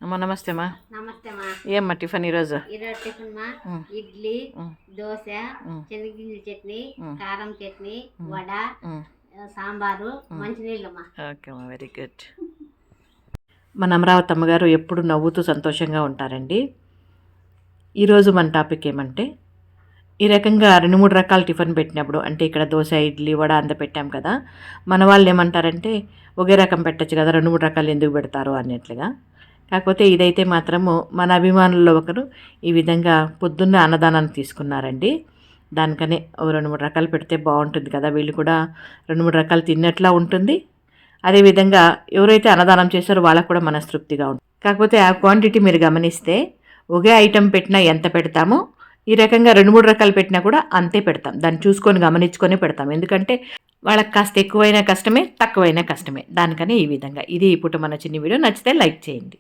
అమ్మా నమస్తే అమ్మా. నమస్తే మా. ఏమ్మా టిఫిన్ ఈరోజు? ఈరోజు టిఫిన్ మా ఇడ్లీ, దోశ, శనగగింజల చట్నీ, కారం చట్నీ, వడ, సాంబారు, మంచినీళ్ళు మా. ఓకే అమ్మా, వెరీ గుడ్. మన అమరావతి అమ్మగారు ఎప్పుడు నవ్వుతూ సంతోషంగా ఉంటారండి. ఈరోజు మన టాపిక్ ఏమంటే, ఈ రకంగా 2-3 రకాల టిఫిన్ పెట్టినప్పుడు, అంటే ఇక్కడ దోశ, ఇడ్లీ, వడ అంత పెట్టాం కదా, మన వాళ్ళు ఏమంటారంటే ఒకే రకం పెట్టచ్చు కదా, 2-3 రకాలు ఎందుకు పెడతారు అన్నట్లుగా. కాకపోతే ఇదైతే మాత్రము మన అభిమానుల్లో ఒకరు ఈ విధంగా పొద్దున్న అన్నదానాన్ని తీసుకున్నారండి. దానికనే 2-3 రకాలు పెడితే బాగుంటుంది కదా, వీళ్ళు కూడా 2-3 రకాలు తిన్నట్లా ఉంటుంది. అదేవిధంగా ఎవరైతే అన్నదానం చేస్తారో వాళ్ళకు కూడా మనస్తృప్తిగా ఉంటుంది. కాకపోతే ఆ క్వాంటిటీ మీరు గమనిస్తే ఒకే ఐటెం పెట్టినా ఎంత పెడతామో, ఈ రకంగా 2-3 రకాలు పెట్టినా కూడా అంతే పెడతాం. దాన్ని చూసుకొని గమనించుకొని పెడతాం. ఎందుకంటే వాళ్ళకి కాస్త ఎక్కువైనా కష్టమే, తక్కువైనా కష్టమే. దానికని ఈ విధంగా. ఇది ఇప్పుడు మన చిన్న వీడియో. నచ్చితే లైక్ చేయండి.